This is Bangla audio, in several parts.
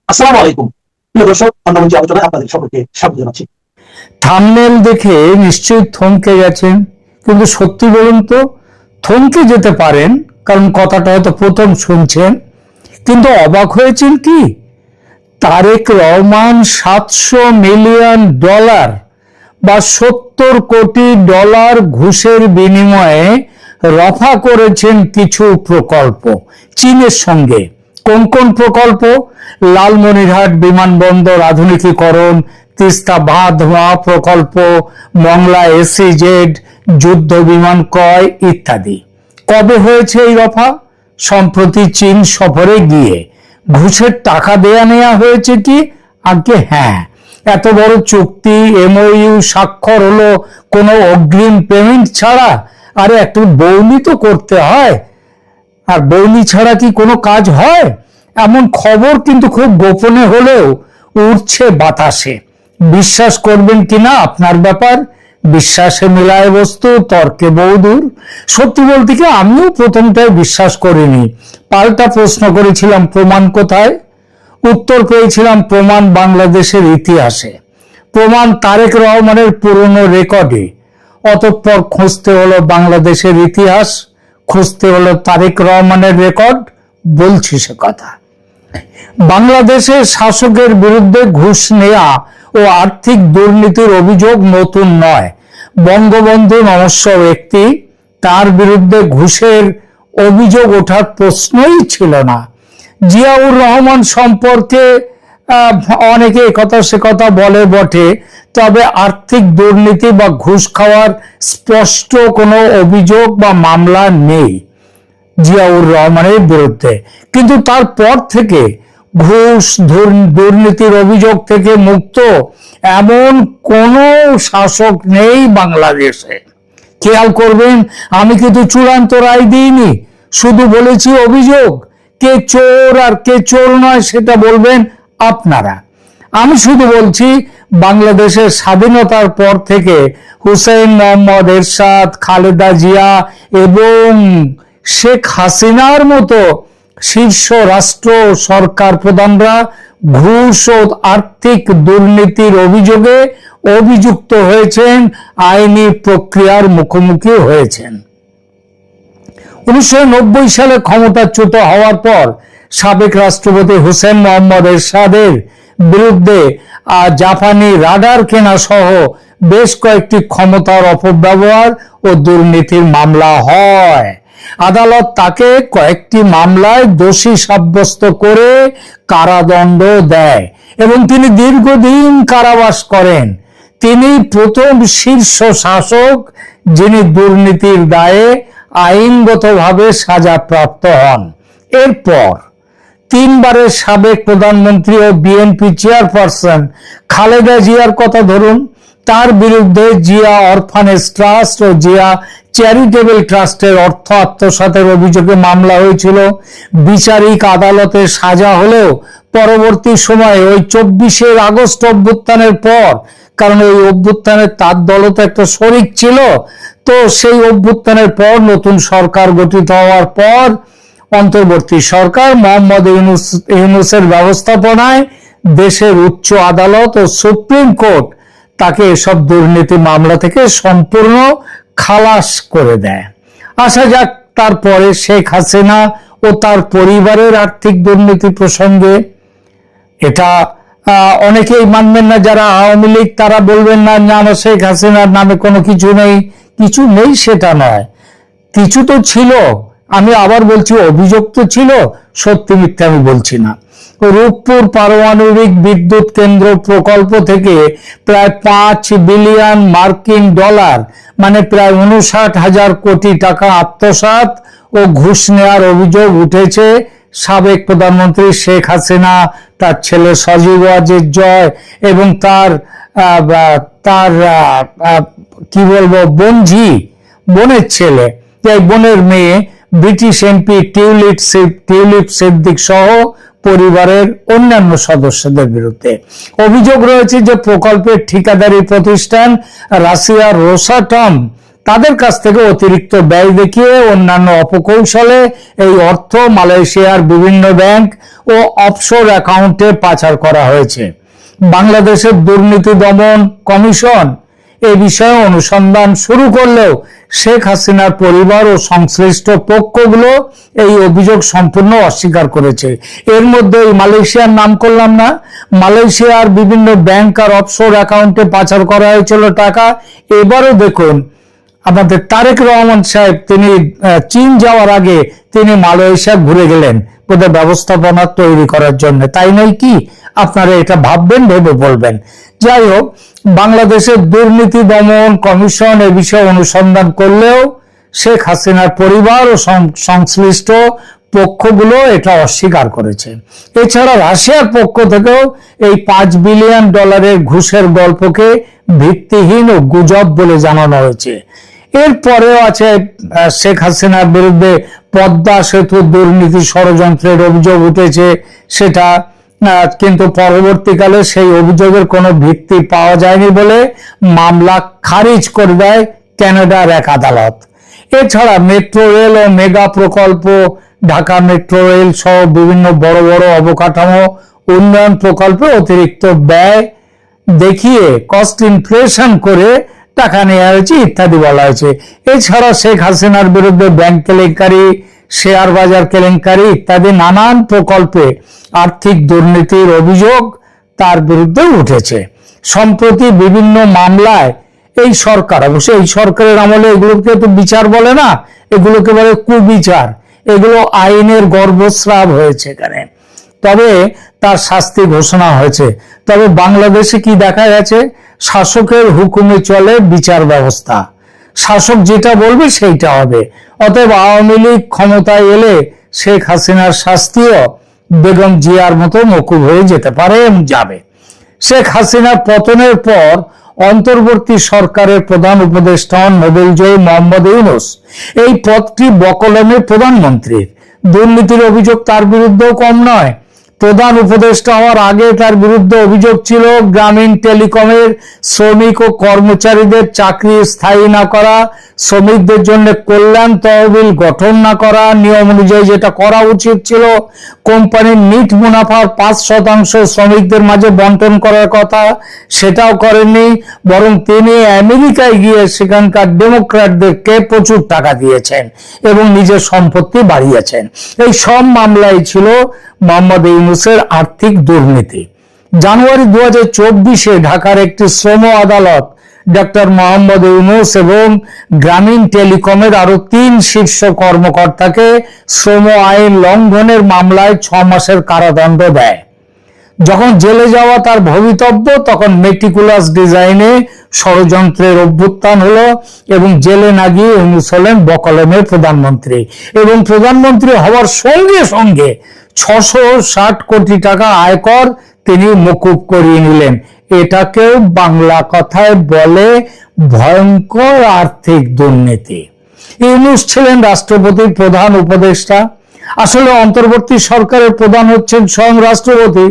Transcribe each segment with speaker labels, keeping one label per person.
Speaker 1: আসসালামু আলাইকুম প্রিয় দর্শক, অন্নমঞ্চ আলোচনায় আপনাদের সকলকে স্বাগত জানাচ্ছি।
Speaker 2: থাম্বনেল দেখে নিশ্চয়ই থমকে গেছেন, কিন্তু সত্যি বলুন তো, থমকে যেতে পারেন কারণ কথাটা হয়তো প্রথম শুনছেন, কিন্তু অবাক হয়েছেন কি? তারেক রহমান 700 মিলিয়ন ডলার বা 70 কোটি ডলার ঘুষের বিনিময়ে রফা করেছেন কিছু প্রকল্প চীনের সঙ্গে। কোন কোন প্রকল্প? লালমনিরহাট বিমানবন্দর আধুনিকীকরণ, তিস্তা বাঁধ প্রকল্প, মংলা এসইজেড, যুদ্ধ বিমান ক্রয় ইত্যাদি। কবে হয়েছে এই রফা? সম্প্রতি চীন সফরে গিয়ে। ঘুষের টাকা দেয়া নেওয়া হয়েছে কি? আগে হ্যাঁ। এত বড় চুক্তি এমওইউ স্বাক্ষর হলো কোনো অগ্রিম পেমেন্ট ছাড়া? আরে একটু বৌনি তো করতে হয়, আর বৌনি ছাড়া কি কোনো কাজ হয়? এমন খবর কিন্তু খুব গোপনে হলেও উড়ছে বাতাসে। বিশ্বাস করবেন কিনা আপনার ব্যাপার। বিশ্বাসে মিলায় বস্তু, তর্কে বহুদূর। সত্যি বলতে কি, আমিও প্রথমটায় বিশ্বাস করিনি। পাল্টা প্রশ্ন করেছিলাম, প্রমাণ কোথায়? উত্তর পেয়েছিলাম, প্রমাণ বাংলাদেশের ইতিহাসে, প্রমাণ তারেক রহমানের পুরনো রেকর্ডে। অতঃপর খুঁজতে হলো বাংলাদেশের ইতিহাস, খুঁজতে হলো তারেক রহমানের রেকর্ড। বলছি সে কথা। বাংলাদেশের শাসকের বিরুদ্ধে ঘুষ নেয়া ও আর্থিক দুর্নীতির অভিযোগ নতুন নয়। বঙ্গবন্ধু নমস্য ব্যক্তি, তার বিরুদ্ধে ঘুষের অভিযোগ ওঠার প্রশ্নই ছিল না। জিয়াউর রহমান সম্পর্কে অনেকে একথা সে কথা বলে বটে, তবে আর্থিক দুর্নীতি বা ঘুষ খাওয়ার স্পষ্ট কোনো অভিযোগ বা মামলা নেই জিয়াউর রহমানের বিরুদ্ধে। কিন্তু তারপর থেকে ঘুষ দুর্নীতির অভিযোগ থেকে মুক্ত এমন কোন শাসক নেই বাংলাদেশে। খেয়াল করবেন, আমি কিন্তু চূড়ান্ত রায় দিইনি, শুধু বলেছি অভিযোগ। কে চোর আর কে চোর নয় সেটা বলবেন আপনারা। আমি শুধু বলছি, বাংলাদেশের স্বাধীনতার পর থেকে হুসেইন মোহাম্মদ এরশাদ, খালেদা জিয়া এবং শেখ হাসিনার মতো শীর্ষ রাষ্ট্র সরকার প্রধানরা ঘুষ ও আর্থিক দুর্নীতির অভিযোগে অভিযুক্ত হয়েছেন, আইনি প্রক্রিয়ার মুখোমুখি হয়েছেন। 1990 সালে ক্ষমতাচ্যুত হওয়ার পর সাবেক রাষ্ট্রপতি হুসেইন মোহাম্মদ এরশাদের বিরুদ্ধে জাপানি রাডার কেনা সহ বেশ কয়েকটি ক্ষমতার অপব্যবহার ও দুর্নীতির মামলা হয়। আদালত তাকে কয়েকটি মামলায় দোষী সাব্যস্ত করে কারাদণ্ড দেয় এবং তিনি দীর্ঘদিন কারাবাস করেন। তিনি প্রথম শীর্ষ শাসক যিনি দুর্নীতির দায়ে আইনগতভাবে সাজাপ্রাপ্ত হন। এরপর তিনবারের সাবেক প্রধানমন্ত্রী ও বিএনপি চেয়ারপারসন খালেদা জিয়ার কথা ধরুন। তার বিরুদ্ধে জিয়া অরফানেজ ট্রাস্ট ও জিয়া চ্যারিটেবল ট্রাস্টের অর্থ আত্মসাতের অভিযোগে মামলা হয়েছিল। বিচারিক আদালতে সাজা হলেও পরবর্তী সময়ে ওই 24 আগস্ট অভ্যুত্থানের পর, কারণ এই অভ্যুত্থানের তার দলও তো একটা শরিক ছিল, তো সেই অভ্যুত্থানের পর নতুন সরকার গঠিত হওয়ার পর অন্তর্বর্তী সরকার মোহাম্মদ ইউনূসের ব্যবস্থাপনায় দেশের উচ্চ আদালত ও সুপ্রিম কোর্ট তাকে এসব দুর্নীতি মামলা থেকে সম্পূর্ণ খালাস করে দেয়। আসা যাক তারপরে শেখ হাসিনা ও তার পরিবারের আর্থিক দুর্নীতি প্রসঙ্গে। এটা অনেকেই মানবেন না, যারা আওয়ামী লীগ তারা বলবেন না না শেখ হাসিনার নামে কোনো কিছু নেই। কিছু নেই সেটা নয়, কিছু তো ছিল। আমি আবার বলছি, অভিযোগ তো ছিল, সত্যি মিথ্যা আমি বলছি না। রূপপুর পারমাণবিক বিদ্যুৎ কেন্দ্র প্রকল্প থেকে প্রায় 5 বিলিয়ন মার্কিন ডলার মানে প্রায় 59,000 কোটি টাকা আত্মসাৎ ও ঘুষ নেওয়ার অভিযোগ উঠেছে সাবেক প্রধানমন্ত্রী শেখ হাসিনা, তার ছেলে সজীব ওয়াজেদ জয় এবং তার কি বলবো বোনের ছেলে, বোনের মেয়ে ব্রিটিশ এমপি টিউলিপ সিদ্দিক সহ পরিবারের অন্যান্য সদস্যদের বিরুদ্ধে। অভিযোগ রয়েছে যে প্রকল্পের ঠিকাদারি প্রতিষ্ঠান রাশিয়ার রোসাটম তাদের কাছ থেকে অতিরিক্ত ব্যয় দেখিয়ে অন্যান্য অপকৌশলে এই অর্থ মালয়েশিয়ার বিভিন্ন ব্যাংক ও অফশোর অ্যাকাউন্টে পাচার করা হয়েছে। বাংলাদেশের দুর্নীতি দমন কমিশন এ বিষয়ে অনুসন্ধান শুরু করলেও শেখ হাসিনার পরিবার ও সংশ্লিষ্ট পক্ষগুলো এই অভিযোগ সম্পূর্ণ অস্বীকার করেছে। এর মধ্যে মালয়েশিয়ার নাম করলাম না, মালয়েশিয়ার বিভিন্ন ব্যাংক আর অফশোর অ্যাকাউন্টে পাচার করা হয়েছিল টাকা। এবারও দেখুন আমাদের তারেক রহমান সাহেব তিনি চীন যাওয়ার আগে তিনি মালয়েশিয়া ঘুরে গেলেন বোধহয় ব্যবস্থাপনা তৈরি করার জন্য, তাই নয় কি? আপনারা এটা ভাববেন, ভেবে বলবেন। যাই হোক, বাংলাদেশের দুর্নীতি দমন কমিশন এ বিষয়ে অনুসন্ধান করলেও শেখ হাসিনার পরিবার ও সংশ্লিষ্ট পক্ষগুলো এটা অস্বীকার করেছে। এছাড়া রাশিয়ার পক্ষ থেকেও এই $5 বিলিয়ন ঘুষের গল্পকে ভিত্তিহীন ও গুজব বলে জানানো হয়েছে। এরপরেও আছে শেখ হাসিনার বিরুদ্ধে পদ্মা সেতু দুর্নীতি ষড়যন্ত্রের অভিযোগ উঠেছে, সেটা কিন্তু পরবর্তীকালে সেই অভিযোগের কোনো ভিত্তি পাওয়া যায়নি বলে মামলা খারিজ করে দেয় কানাডার এক আদালত। এছাড়া মেট্রো রেল ও মেগা প্রকল্প, ঢাকা মেট্রো রেল সহ বিভিন্ন বড় বড় অবকাঠামো উন্নয়ন প্রকল্পে অতিরিক্ত ব্যয় দেখিয়ে কস্ট ইনফ্লেশন করে টাকা নেওয়া হয়েছে ইত্যাদি বলা হয়েছে। এছাড়া শেখ হাসিনার বিরুদ্ধে ব্যাংক কেলেঙ্কারি, শেয়ার বাজার কেলেঙ্কারি ইত্যাদি নানান প্রকল্পে আর্থিক দুর্নীতির অভিযোগ তার বিরুদ্ধে উঠেছে। সম্প্রতি বিভিন্ন মামলায় এই সরকার, অবশ্য এই সরকারের আমলে এগুলোকে তো বিচার বলে না, এগুলোকে বলে কুবিচার, এগুলো আইনের গর্ভস্রাব হয়েছে এখানে, তবে তার শাস্তি ঘোষণা হয়েছে। তবে বাংলাদেশে কি দেখা গেছে, শাসকের হুকুমে চলে বিচার ব্যবস্থা, শাসক যেটা বলবে সেইটা হবে। অতএব আওয়ামী লীগ ক্ষমতায় এলে শেখ হাসিনার শাস্তিও বেগম জিয়ার মতো মকুব হয়ে যেতে পারে এবং যাবে। শেখ হাসিনার পতনের পর অন্তর্বর্তী সরকারের প্রধান উপদেষ্টা হন নোবেলজয়ী মোহাম্মদ ইউনূস। এই পদটি বকলমে প্রধানমন্ত্রীর। দুর্নীতির অভিযোগ তার বিরুদ্ধেও কম নয়। প্রধান উপদেষ্টা হওয়ার আগে তার বিরুদ্ধে অভিযোগ ছিল গ্রামীণ টেলিকমের শ্রমিক ও কর্মচারীদের চাকরি স্থায়ী না করা, শ্রমিকদের জন্য কল্যাণ তহবিল গঠন না করা, নিয়ম অনুযায়ী যেটা করা উচিত ছিল, কোম্পানির নিট মুনাফার 5% শ্রমিকদের মাঝে বন্টন করার কথা, সেটাও করেননি, বরং তিনি আমেরিকায় গিয়ে সেখানকার ডেমোক্র্যাটদেরকে প্রচুর টাকা দিয়েছেন এবং নিজের সম্পত্তি বাড়িয়েছেন। এই সব মামলাই ছিল মোহাম্মদ ইউনূসের আর্থিক দুর্নীতি। জানুয়ারি 2024-এ ঢাকার একটি শ্রম আদালত ডক্টর মোহাম্মদ ইউনূস এবং গ্রামীণ টেলিকমের আরো 3 শীর্ষ কর্মকর্তাকে শ্রম আইন লঙ্ঘনের মামলায় 6 মাসের কারাদণ্ড দেয়। যখন জেলে যাওয়া তার ভবিতব্য, তখন মেটিকুলাস ডিজাইনে ষড়যন্ত্রের অভ্যুত্থান হলো এবং জেলে না গিয়ে ইউনূস হলেন বকলমের প্রধানমন্ত্রী এবং প্রধানমন্ত্রী হওয়ার সঙ্গে সঙ্গে 660 কোটি টাকা আয়কর তিনি মকুব করিয়ে নিলেন। এটাকেও বাংলা কথায় বলে ভয়ঙ্কর আর্থিক দুর্নীতি। ইউনূস ছিলেন রাষ্ট্রপতির প্রধান উপদেষ্টা। আসলে অন্তর্বর্তী সরকারের প্রধান হচ্ছেন স্বয়ং রাষ্ট্রপতি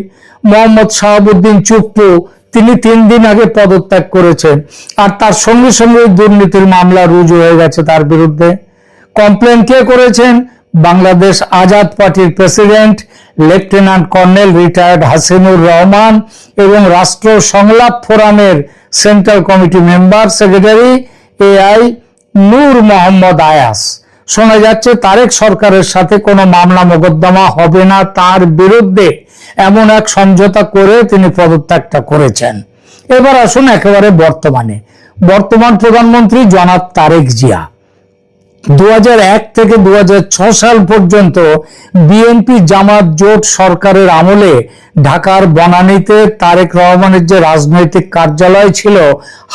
Speaker 2: মোহাম্মদ শাহাবুদ্দিন চুপ্পু। তিনি 3 দিন আগে পদত্যাগ করেছেন আর তার সঙ্গে সঙ্গে দুর্নীতির মামলা রুজু হয়ে গেছে তার বিরুদ্ধে। কমপ্লেন কে করেছেন? বাংলাদেশ আজাদ পার্টির president lieutenant colonel retired Hasinur Rahman এবং রাষ্ট্র সংলাপ ফোরামের central committee member secretary AI নূর মোহাম্মদ আয়াস। শোনা যাচ্ছে তারেক সরকারের সাথে কোনো মামলা মোকদ্দমা হবে না তার বিরুদ্ধে, এমন এক সমঝোতা করে তিনি পদত্যাগটা করেছেন। এবার আসুন একেবারে বর্তমান প্রধানমন্ত্রী জনাব তারেক জিয়া। 2001 থেকে 2006 সাল পর্যন্ত বিএনপি জামাত জোট সরকারের আমলে ঢাকার বনানীতে তারেক রহমানের যে রাজনৈতিক কার্যালয় ছিল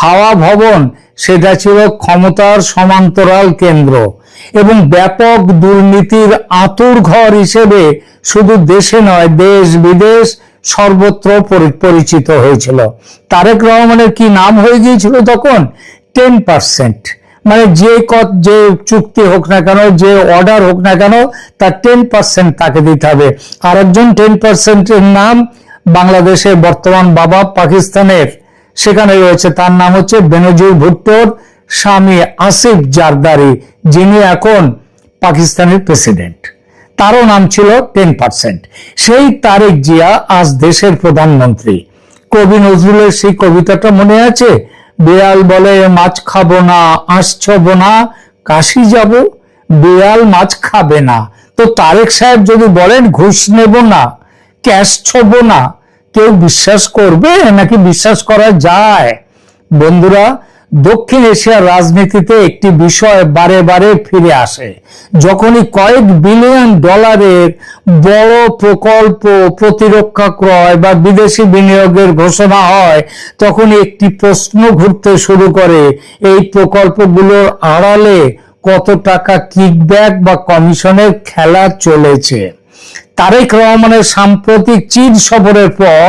Speaker 2: হাওয়া ভবন, সেটা ছিল ক্ষমতার সমান্তরাল কেন্দ্র এবং ব্যাপক দুর্নীতির আঁতুড়ঘর হিসেবে শুধু দেশে নয় দেশ বিদেশ সর্বত্র পরিচিত হয়েছিল। তারেক রহমানের কি নাম হয়ে গিয়েছিল তখন? 10%। মানে যে চুক্তি হোক না কেন, যে অর্ডার হোক না কেন, তার 10% তাকে দিতে হবে। আরেকজন 10%-এর নাম বাংলাদেশের বর্তমান বাবা পাকিস্তানের, সেখানে রয়েছে, তার নাম হচ্ছে বেনজির ভুট্টোর স্বামী আসিফ জারদারি, যিনি এখন পাকিস্তানের প্রেসিডেন্ট, তারও নাম ছিল 10%। সেই তারেক জিয়া আজ দেশের প্রধানমন্ত্রী। কবি নজরুলের সেই কবিতাটা মনে আছে? বিড়াল বলে মাছ খাবো না, আঁশ ছবো না, কাশি যাব, বিড়াল মাছ খাবে না। তো তারেক সাহেব যদি বলেন ঘুষ নেব না, ক্যাশ ছবো না, কেউ বিশ্বাস করবে নাকি বিশ্বাস করা যায়? বন্ধুরা, দক্ষিণ এশিয়ার রাজনীতিতে একটি বিষয় বারে বারে ফিরে আসে। যখনই কয়েক বিলিয়ন ডলারের বড় প্রকল্প, প্রতিরক্ষা ক্রয় বা বিদেশি বিনিয়োগের ঘোষণা হয়, তখন একটি প্রশ্ন ঘুরতে শুরু করে, এই প্রকল্পগুলোর আড়ালে কত টাকা কিকব্যাক বা কমিশনের খেলা চলেছে। তারেক রহমানের সাম্প্রতিক চীন সফরের পর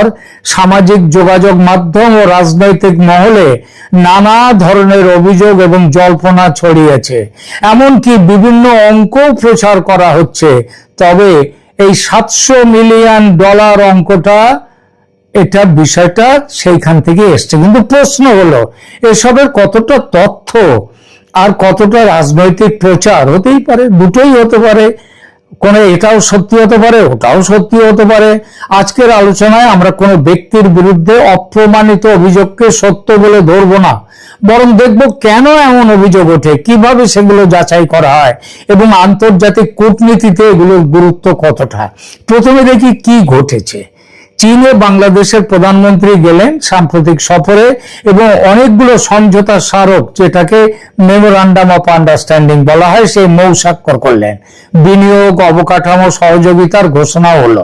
Speaker 2: সামাজিক যোগাযোগ মাধ্যম ও রাজনৈতিক মহলে নানা ধরনের অভিযোগ এবং জল্পনা ছড়িয়েছে। এমনকি বিভিন্ন অঙ্ক প্রচার করা হচ্ছে। তবে এই 700 মিলিয়ন ডলার অঙ্কটা, এটা বিষয়টা সেইখান থেকে এসছে। কিন্তু প্রশ্ন হলো, এসবের কতটা তথ্য আর কতটা রাজনৈতিক প্রচার? হতেই পারে, দুটোই হতে পারে। কোন এটাও সত্যি হতে পারে, ওটাও সত্যি হতে পারে। আজকের আলোচনায় আমরা কোনো ব্যক্তির বিরুদ্ধে অপ্রমাণিত অভিযোগকে সত্য বলে ধরবো না, বরং দেখব কেন এমন অভিযোগ ওঠে, কিভাবে সেগুলো যাচাই করা হয় এবং আন্তর্জাতিক কূটনীতিতে এগুলোর গুরুত্ব কতটা। প্রথমে দেখি কি ঘটেছে। চীনে বাংলাদেশের প্রধানমন্ত্রী গেলেন সাম্প্রতিক সফরে এবং অনেকগুলো সমঝোতা স্মারক, যেটাকে মেমোরান্ডাম অফ আন্ডারস্ট্যান্ডিং বলা হয়, সেই স্বাক্ষর করলেন। বিনিয়োগ, অবকাঠামো সহযোগিতার ঘোষণা হলো।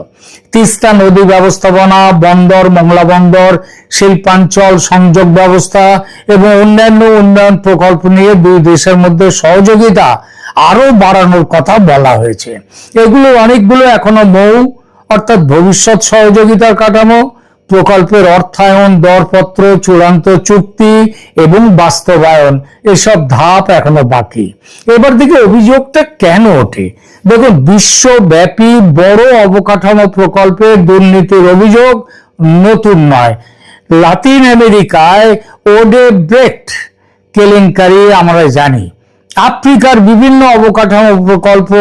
Speaker 2: তিস্তা নদী ব্যবস্থাপনা, বন্দর, মংলা বন্দর, শিল্পাঞ্চল সংযোগ ব্যবস্থা এবং অন্যান্য উন্নয়ন প্রকল্প নিয়ে দুই দেশের মধ্যে সহযোগিতা আরো বাড়ানোর কথা বলা হয়েছে। এগুলো অনেকগুলো এখনো মৌ, অর্থাৎ ভবিষ্যৎ সহযোগিতার কাঠামো, প্রকল্পের অর্থায়ন, দরপত্র, চূড়ান্ত চুক্তি এবং বাস্তবায়ন, এসব ধাপ এখনো বাকি। এবার দিকে অভিযোগটা কেন ওঠে? দেখুন, বিশ্বব্যাপী বড় অবকাঠামো প্রকল্পে দুর্নীতির অভিযোগ নতুন নয়। লাতিন আমেরিকায় ওডেব্রেক্ট কেলেঙ্কারি আমরা জানি। আফ্রিকার বিভিন্ন অবকাঠামো প্রকল্প,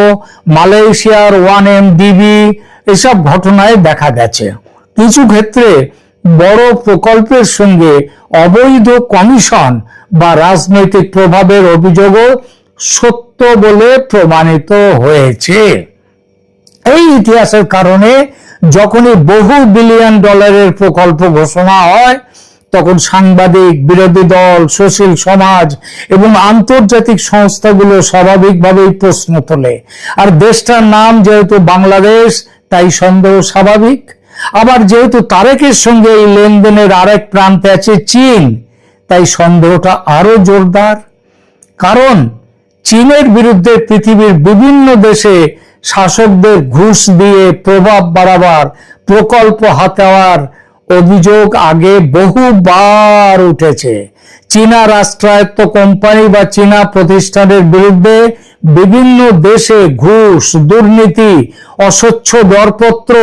Speaker 2: মালয়েশিয়ার 1MDB, এসব ঘটনায় দেখা গেছে। কিছু ক্ষেত্রে বড় প্রকল্পের সঙ্গে অবৈধ কমিশন বা রাজনৈতিক প্রভাবের অভিযোগও সত্য বলে প্রমাণিত হয়েছে। এই ইতিহাসের কারণে যখনই বহু বিলিয়ন ডলারের প্রকল্প ঘোষণা হয়, তখন সাংবাদিক, বিরোধী দল, সুশীল সমাজ এবং আন্তর্জাতিক সংস্থাগুলো স্বাভাবিকভাবেই প্রশ্ন তোলে। আর দেশটার নাম যেহেতু বাংলাদেশ, তাই সন্দেহ স্বাভাবিক। আবার যেহেতু তারেকের সঙ্গে এই লেনদেনের আরেক প্রান্তে আছে চীন, তাই সন্দেহটা আরো জোরদার। কারণ চীনের বিরুদ্ধে পৃথিবীর বিভিন্ন দেশে শাসকদের ঘুষ দিয়ে প্রভাব বাড়াবার, প্রকল্প হাতাওয়ার অভিযোগ আগে বহুবার উঠেছে। চীনা রাষ্ট্রায়ত্ত কোম্পানি বা চীনা প্রতিষ্ঠানের বিরুদ্ধে বিভিন্ন দেশে ঘুষ, দুর্নীতি, অস্বচ্ছ দরপত্র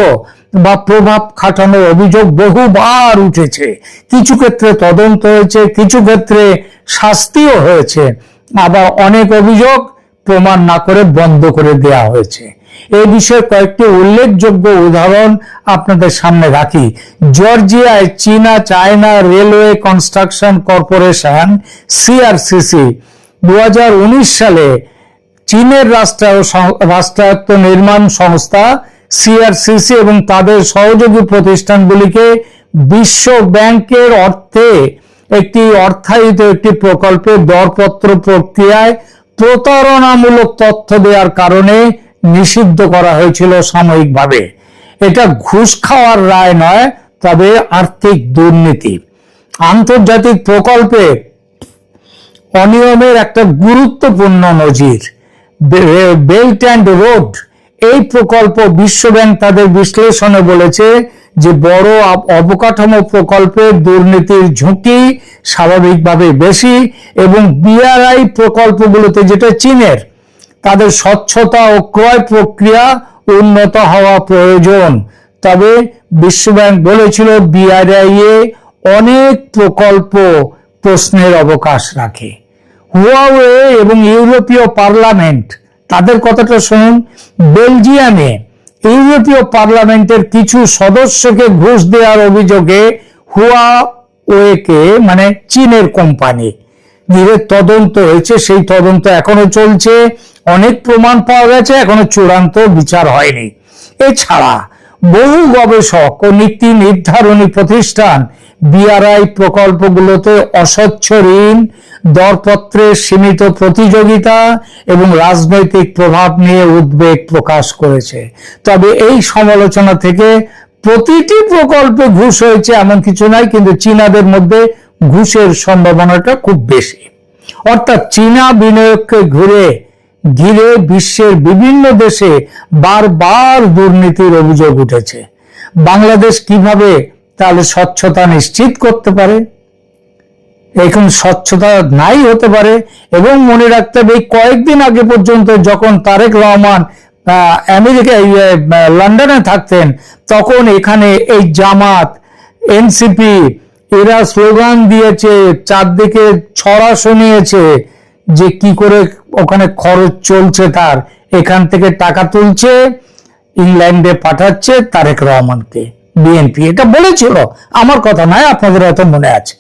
Speaker 2: বা প্রভাব খাটানোর অভিযোগ বহুবার উঠেছে। কিছু ক্ষেত্রে তদন্ত হয়েছে, কিছু ক্ষেত্রে শাস্তিও হয়েছে, আবার অনেক অভিযোগ প্রমাণ না করে বন্ধ করে দেওয়া হয়েছে। এই বিষয়ে কয়েকটি উল্লেখযোগ্য উদাহরণ আপনাদের সামনে রাখি। জর্জিয়ায় China railway construction corporation CRCC 2019 সালে চীনের রাষ্ট্রায়ত্ত নির্মাণ সংস্থা CRCC এবং তাদের সহযোগী প্রতিষ্ঠানগুলিকে বিশ্ব ব্যাংকের অর্থে অর্থায়িত একটি প্রকল্পের দরপত্র প্রক্রিয়ায় প্রতারণামূলক তথ্য দেওয়ার কারণে নিষিদ্ধ করা হয়েছিল সাময়িকভাবে। এটা ঘুষ খাওয়ার রায় নয়, তবে আর্থিক দুর্নীতি। আন্তর্জাতিক প্রকল্পে অনিয়মের একটা গুরুত্বপূর্ণ নজির বেল্ট অ্যান্ড রোড। এই প্রকল্প বিশ্বব্যাংক তাদের বিশ্লেষণে বলেছে যে বড় অবকাঠামো প্রকল্পে দুর্নীতির ঝুঁকি স্বাভাবিকভাবে বেশি এবং BRI প্রকল্পগুলোতে, যেটা চীনের, তাদের স্বচ্ছতা ও ক্রয় প্রক্রিয়া উন্নত হওয়া প্রয়োজন। তবে বিশ্বব্যাংক বলেছিল BRI এ অনেক প্রকল্প প্রশ্নের অবকাশ রাখে। হুয়াওয়ে এবং ইউরোপীয় পার্লামেন্ট তাদের কথাটা শুনুন। বেলজিয়ামে ইউরোপীয় পার্লামেন্টের কিছু সদস্যকে ঘুষ দেওয়ার অভিযোগে হুয়াওয়েকে মানে চীনের কোম্পানি ধীরে তদন্ত হয়েছে, সেই তদন্ত এখনো চলছে, অনেক প্রমাণ পাওয়া গেছে, এখনো চূড়ান্ত বিচার হয়নি। এছাড়া বহু গবেষক ও নীতি নির্ধারণী প্রতিষ্ঠান বিআরআই প্রকল্পগুলোতে অস্বচ্ছ ঋণ, দরপত্রের সীমিত প্রতিযোগিতা এবং রাজনৈতিক প্রভাব নিয়ে উদ্বেগ প্রকাশ করেছে। তবে এই সমালোচনা থেকে প্রতিটি প্রকল্পে ঘুষ হয়েছে এমন কিছু নাই, কিন্তু চীনাদের মধ্যে ঘুষের সম্ভাবনাটা খুব বেশি। অর্থাৎ চীনা বিনিয়োগকে ঘিরে বিশ্বের বিভিন্ন দেশে বারবার দুর্নীতির অভিযোগ উঠেছে। বাংলাদেশ কিভাবে তাহলে স্বচ্ছতা নিশ্চিত করতে পারে? এখন স্বচ্ছতা নাই হতে পারে। এবং মনে রাখতে হবে, কয়েকদিন আগে পর্যন্ত যখন তারেক রহমান আমেরিকায় লন্ডনে থাকতেন, তখন এখানে এই জামাত, এনসিপি এরা স্লোগান দিয়েছে, চারদিকে ছড়া শুনিয়েছে যে কি করে ওখানে খরচ চলছে, তার এখান থেকে টাকা তুলছে, ইংল্যান্ডে পাঠাচ্ছে তারেক রহমানকে বিএনপি। এটা বলেছিল, আমার কথা নয়, আপনাদের হয়তো মনে আছে।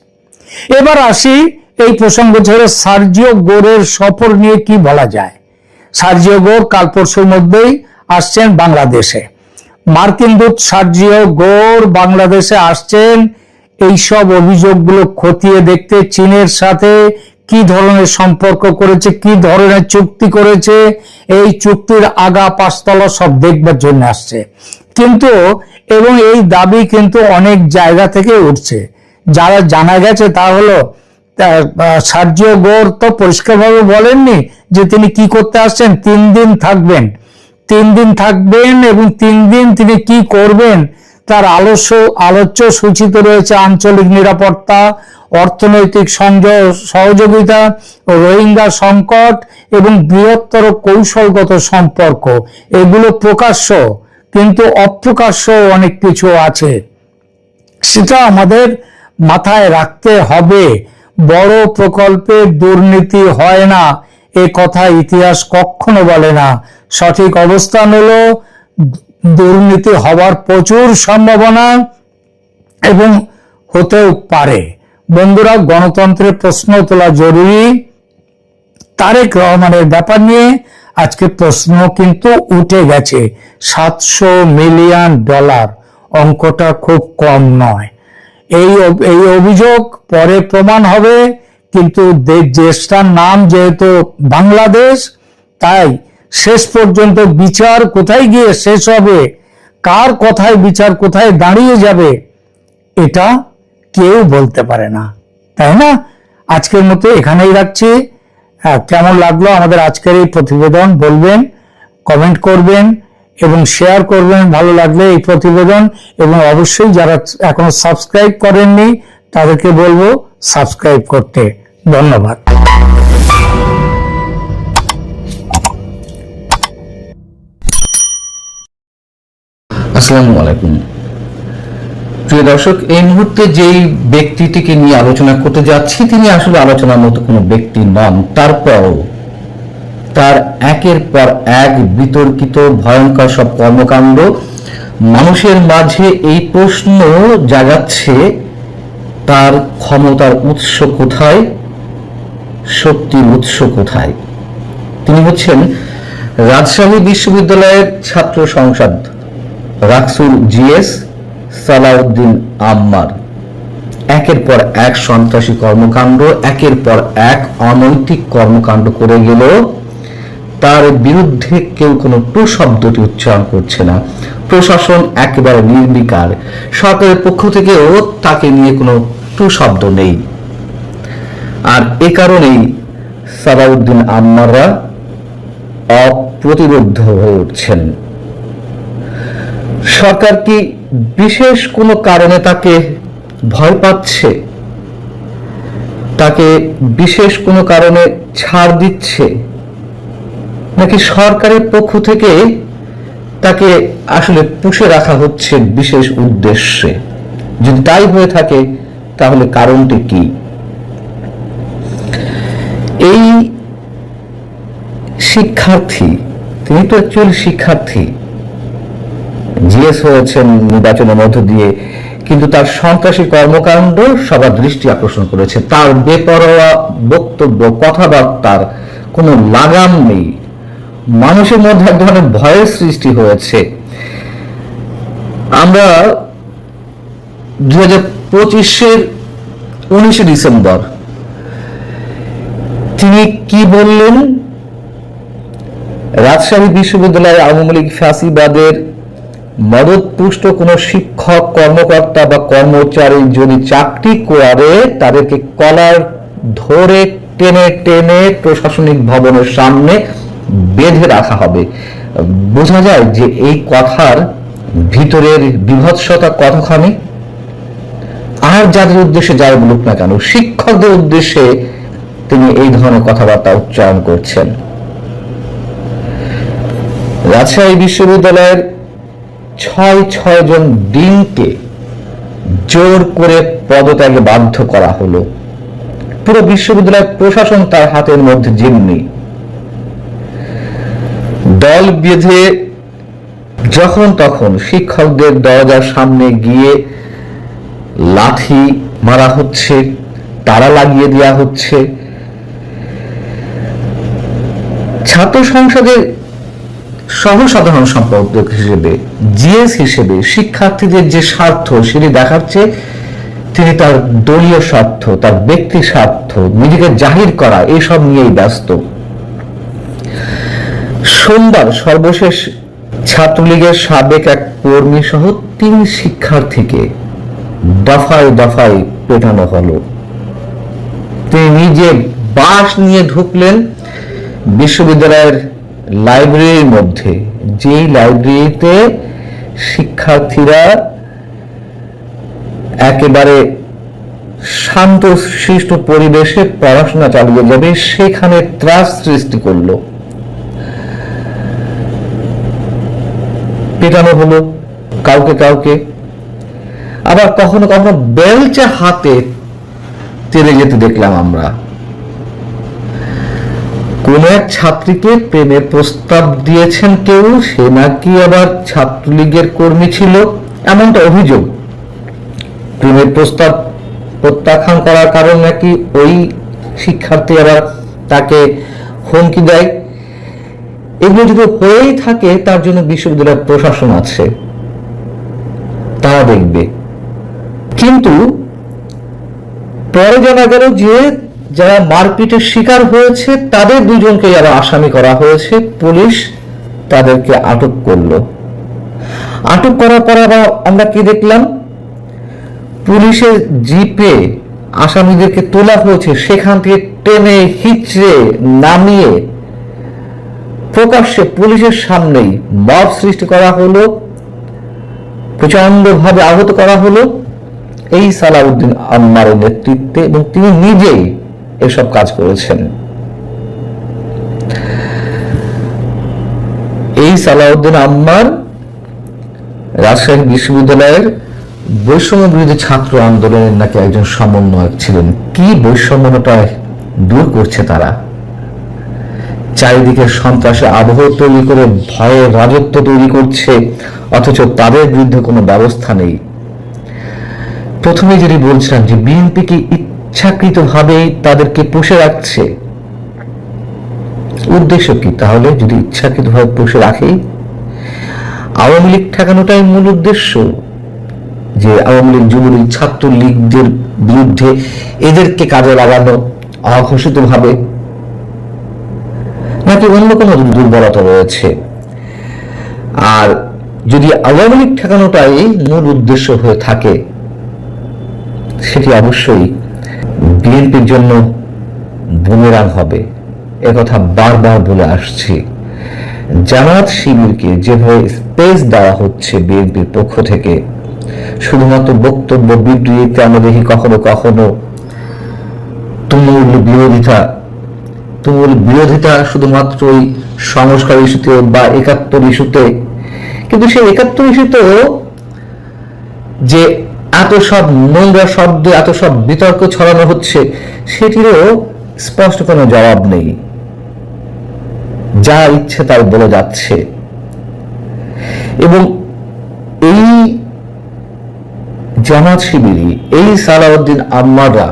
Speaker 2: এবার আসি এই প্রসঙ্গ ছেড়ে সার্জিও গোরের সফর নিয়ে কি বলা যায়। সার্জিও গোর কাল পরশুর মধ্যেই আসছেন বাংলাদেশে। মার্কিন দূত সার্জিও গোর বাংলাদেশে আসছেন এইসব অভিযোগগুলো খতিয়ে দেখতে, চীনের সাথে কি ধরনের সম্পর্ক করেছে, কি ধরনের চুক্তি করেছে, এই চুক্তির আগা পাঁচতলা সব দেখবার জন্য আসছে। কিন্তু এবং এই দাবি কিন্তু অনেক জায়গা থেকে উঠছে। যারা জানা গেছে তা হলো, সার্জিও গোর তো পরিষ্কারভাবে বলেননি যে তিনি কি করতে আসছেন। 3 দিন থাকবেন, 3 দিন থাকবেন এবং 3 দিন তিনি কি করবেন তার আলোচ্য সূচিতে রয়েছে আঞ্চলিক নিরাপত্তা, অর্থনৈতিক সহযোগিতা, রোহিঙ্গা সংকট এবং বৃহত্তর কৌশলগত সম্পর্ক। এগুলো প্রকাশ্য, কিন্তু অপ্রকাশ্য অনেক কিছু আছে, সেটা আমাদের মাথায় রাখতে হবে। বড় প্রকল্পে দুর্নীতি হয় না এ কথা ইতিহাস কখনো বলে না। সঠিক অবস্থান হলো দুর্নীতি হওয়ার প্রচুর সম্ভাবনা এবং হতেও পারে। বন্ধুরা, গণতন্ত্রের প্রশ্ন তোলা জরুরি। তারেক রহমানের ব্যাপার নিয়ে আজকে প্রশ্ন কিন্তু উঠে গেছে। $700 মিলিয়ন, অঙ্কটা খুব কম নয়। এই অভিযোগ পরে প্রমাণ হবে, কিন্তু দেশটার নাম যেহেতু বাংলাদেশ, তাই শেষ পর্যন্ত বিচার কোথায় গিয়ে শেষ হবে, কার কথায় বিচার কোথায় দাঁড়িয়ে যাবে, এটা কেউ বলতে পারে না, তাই না? আজকের মতো এখানেই রাখছি। কেমন লাগলো আমাদের আজকের এই প্রতিবেদন বলবেন, কমেন্ট করবেন এবং শেয়ার করবেন ভালো লাগলে এই প্রতিবেদন। এবং অবশ্যই যারা এখনো সাবস্ক্রাইব করেননি তাদেরকে বলবো সাবস্ক্রাইব করতে। ধন্যবাদ।
Speaker 3: আসসালামু আলাইকুম। প্রিয় দর্শক, এই মুহূর্তে যেই ব্যক্তিটিকে নিয়ে আলোচনা করতে যাচ্ছি তিনি আসলে আলোচনার মতো কোনো ব্যক্তি নন। তারপরও তার একের পর এক বিতর্কিত ভয়ঙ্কর সব কর্মকাণ্ড মানুষের মাঝে এই প্রশ্ন জাগাচ্ছে, তার ক্ষমতার উৎস কোথায়, শক্তির উৎস কোথায়। তিনি হচ্ছেন রাজশাহী বিশ্ববিদ্যালয়ের ছাত্র সংসদ রাকসুর জিএস সালাউদ্দিন আম্মার। একের পর এক সন্ত্রাসী কর্মকাণ্ড, একের পর এক অনৈতিক কর্মকাণ্ড করে গেল, তার বিরুদ্ধে কেউ কোনো টু শব্দটি উচ্চারণ করছে না। প্রশাসন একেবারে নির্বিকার, সরকারের পক্ষ থেকেও তাকে নিয়ে কোনো টু শব্দ নেই। আর এ কারণেই সালাউদ্দিন আম্মাররা অপ্রতিরোধ্য হয়ে উঠছেন। সরকার কি বিশেষ কোনো কারণে তাকে ভয় পাচ্ছে, তাকে বিশেষ কোনো কারণে ছাড় দিচ্ছে, নাকি সরকারের পক্ষ থেকে তাকে আসলে পুষে রাখা হচ্ছে বিশেষ উদ্দেশ্যে? যদি তাই হয়ে থাকে তাহলে কারণটি কি? এই শিক্ষার্থী, তিনি তো অ্যাকচুয়ালি শিক্ষার্থী, জিএস হয়েছেন নির্বাচনের মধ্য দিয়ে, কিন্তু তার সন্ত্রাসী কর্মকাণ্ড সবার দৃষ্টি আকর্ষণ করেছে। তার বেপরোয়া বক্তব্য, কথাবার্তার কোনো লাগাম নেই, মানুষের মধ্যে এক ধরনের ভয়ের সৃষ্টি হয়েছে। আমরা 2025-এর 19 ডিসেম্বর তিনি কি বললেন, রাজশাহী বিশ্ববিদ্যালয়ের আওয়ামী লীগ ফ্যাসিবাদের মদতপুষ্ট কোনো শিক্ষক, কর্মকর্তা বা কর্মচারী যদি চাকরি করে তাদেরকে কলার ধরে টেনে টেনে প্রশাসনিক ভবনের সামনে বেঁধে রাখা হবে। বোঝা যায় যে এই কথার ভিতরের বিভৎসতা কতখানি। আর যাদের উদ্দেশ্যে যারা বলুক না কেন, শিক্ষকদের উদ্দেশ্যে তিনি এই ধরনের কথাবার্তা উচ্চারণ করছেন। রাজশাহী বিশ্ববিদ্যালয়ের 6 জন ডিনকে জোর করে পদত্যাগে বাধ্য করা হলো। পুরো বিশ্ববিদ্যালয় প্রশাসন তার হাতের মধ্যে জিম্মি। দল বেঁধে যখন তখন শিক্ষকদের দরজার সামনে গিয়ে লাঠি মারা হচ্ছে, তালা লাগিয়ে দেওয়া হচ্ছে। ছাত্র সংসদের সহসাধারণ সম্পাদক হিসেবে, জিএস হিসেবে শিক্ষার্থীদের যে স্বার্থ সেটি দেখাচ্ছে তিনি তার দলীয় স্বার্থ, তার ব্যক্তি স্বার্থ, নিজেকে জাহির করা, এসব নিয়েই ব্যস্ত। সোমবার সর্বশেষ ছাত্রলীগের সাবেক এক কর্মী সহ 3 শিক্ষার্থীকে দফায় দফায় পেটানো হলো। তিনি নিজে বাঁশ নিয়ে ঢুকলেন বিশ্ববিদ্যালয়ের লাইব্রেরির মধ্যে, যেই লাইব্রেরিতে শিক্ষার্থীরা একেবারে শান্ত শিষ্ট পরিবেশে পড়াশোনা চালিয়ে যাবে, সেখানে ত্রাস সৃষ্টি করলো। পেটানো হলো কাউকে কাউকে, আবার কখনো কখনো বেলচা হাতে তেড়ে যেতে দেখলাম আমরা। কোন এক ছাত্রীকে প্রেমের প্রস্তাব দিয়েছেন কেউ, সে নাকি আবার ছাত্রলীগের কর্মী ছিল, এমনটা অভিযোগ। প্রেমের প্রস্তাব প্রত্যাখ্যান করার কারণ নাকি ওই শিক্ষার্থী আবার তাকে হুমকি দেয়। এগুলো যদি হয়েই থাকে তার জন্য বিশ্ববিদ্যালয়ের প্রশাসন আছে, তারা দেখবে। কিন্তু পরে জানা গেল যে যারা মারপিটের শিকার হয়েছে তাদের 2 জনকে আরো আসামি করা হয়েছে। পুলিশ তাদেরকে আটক করলো। আটক করার পর আবার আমরা কি দেখলাম, পুলিশের জিপে আসামিদেরকে তোলা হয়েছে, সেখান থেকে টেনে হিচড়ে নামিয়ে প্রকাশ্যে পুলিশের সামনেই মব সৃষ্টি করা হলো, প্রচন্ড ভাবে আহত করা হলো এই সালাউদ্দিন আম্মারের নেতৃত্বে, এবং তিনি নিজেই এসব কাজ করেছেন। এই সালাউদ্দিন আম্মার রাজশাহী বিশ্ববিদ্যালয়ের বৈষম্য বিরোধী ছাত্র আন্দোলনের নাকি একজন সমন্বয়ক ছিলেন। কি বৈষম্যটা দূর করছে তারা, চারিদিকে সন্ত্রাসের আবহ তৈরি করে ভয়ের রাজত্ব তৈরি করছে, অথচ তাদের বিরুদ্ধে কোনো ব্যবস্থা নেই। প্রথমে যেটি বলছিলাম যে বিএনপি কি ইচ্ছাকৃতভাবে তাদেরকে পুষে রাখছে, উদ্দেশ্য কি তাহলে? যদি ইচ্ছাকৃতভাবে পুষে রাখে, আওয়ামী লীগ ঠেকানোটাই মূল উদ্দেশ্য, যে আওয়ামী লীগ, যুবলীগ, ছাত্রলীগদের বিরুদ্ধে এদেরকে কাজে লাগানো অঘোষিত ভাবে, নাকি অন্য কোনো দুর্বলতা রয়েছে? আর যদি আওয়ামী লীগ ঠেকানোটাই মূল উদ্দেশ্য হয়ে থাকে, সেটি অবশ্যই বিএনপির জন্য বুমেরাং হবে। একথা বারবার বলে আসছি। জামাত শিবিরকে যেভাবে স্পেস দেওয়া হচ্ছে বিএনপির পক্ষ থেকে, শুধুমাত্র বক্তব্য বিবৃতিতে আমরা দেখি কখনো কখনো তুমুল বিরোধিতা শুধুমাত্র ওই সংস্কার ইস্যুতে বা 71 ইস্যুতে। কিন্তু সেই 71 ইস্যুতেও যে এত সব নোংরা শব্দ, এত সব বিতর্ক ছড়ানো হচ্ছে, সেটিরও স্পষ্ট কোনো জবাব নেই। যা ইচ্ছে তাই বলে যাচ্ছে। এবং এই জামাত শিবিরি, এই সালাউদ্দিন আম্মাররা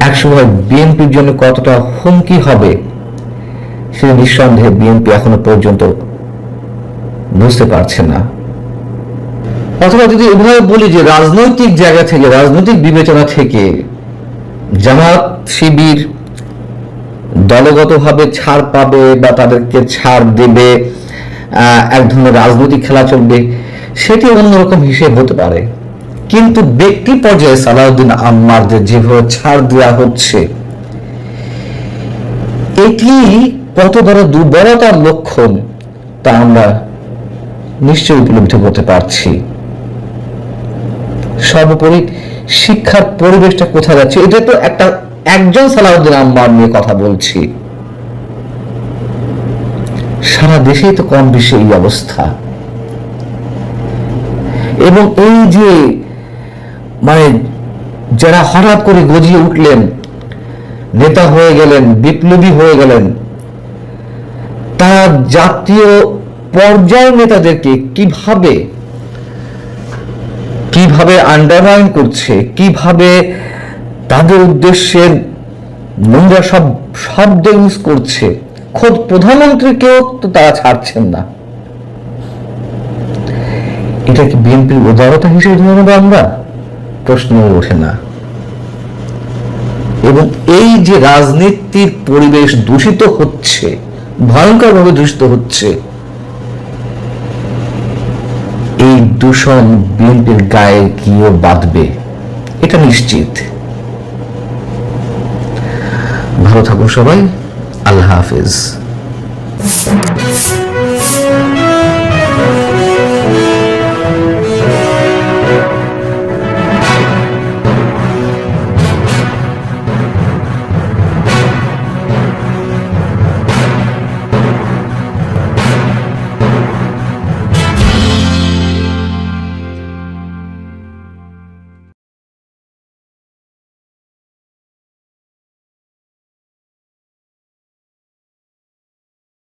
Speaker 3: একসময় বিএনপির জন্য কতটা হুমকি হবে সে নিঃসন্দেহে বিএনপি এখনো পর্যন্ত বুঝতে পারছে না। অথবা যদি এভাবে বলি যে রাজনৈতিক জায়গা থেকে, রাজনৈতিক বিবেচনা থেকে জামাত শিবির দলগতভাবে ছাড় পাবে বা তাদেরকে ছাড় দেবে, এক ধরনের রাজনৈতিক খেলা চলবে, সেটি অন্যরকম হিসেব হতে পারে। কিন্তু ব্যক্তি পর্যায়ে সালাউদ্দিন আম্মারদের যেভাবে ছাড় দেওয়া হচ্ছে, এটি কত বড় দুর্বলতার লক্ষণ তা আমরা নিশ্চয়ই উপলব্ধি করতে পারছি। সর্বোপরি শিক্ষার পরিবেশটা কোথায় যাচ্ছে, এটা তো একজন সালাউদ্দিন আম্মার নিয়ে কথা বলছি, সারা দেশেই তো কম বেশি এই অবস্থা। এবং এই যে যারা হঠাৎ করে গজিয়ে উঠলেন, নেতা হয়ে গেলেন, বিপ্লবী হয়ে গেলেন, তারা জাতীয় পর্যায়ের নেতাদেরকে কিভাবে আন্ডারমাইন করছে, কিভাবে তাদের উদ্দেশ্যে নোংরা সব শব্দ ইউজ করছে, খোদ প্রধানমন্ত্রীকেও তো তারা ছাড়ছেন না। এটা কি বিএনপির উদারতা হিসেবে ধরে নেব আমরা? প্রশ্ন ওঠে না। এবং এই যে রাজনীতির পরিবেশ দূষিত হচ্ছে, ভয়ঙ্করভাবে দূষিত হচ্ছে, এই দূষণ বিএনপির গায়ে গিয়ে বাঁধবে, এটা নিশ্চিত। ভালো থাকুন সবাই, আল্লাহ হাফেজ।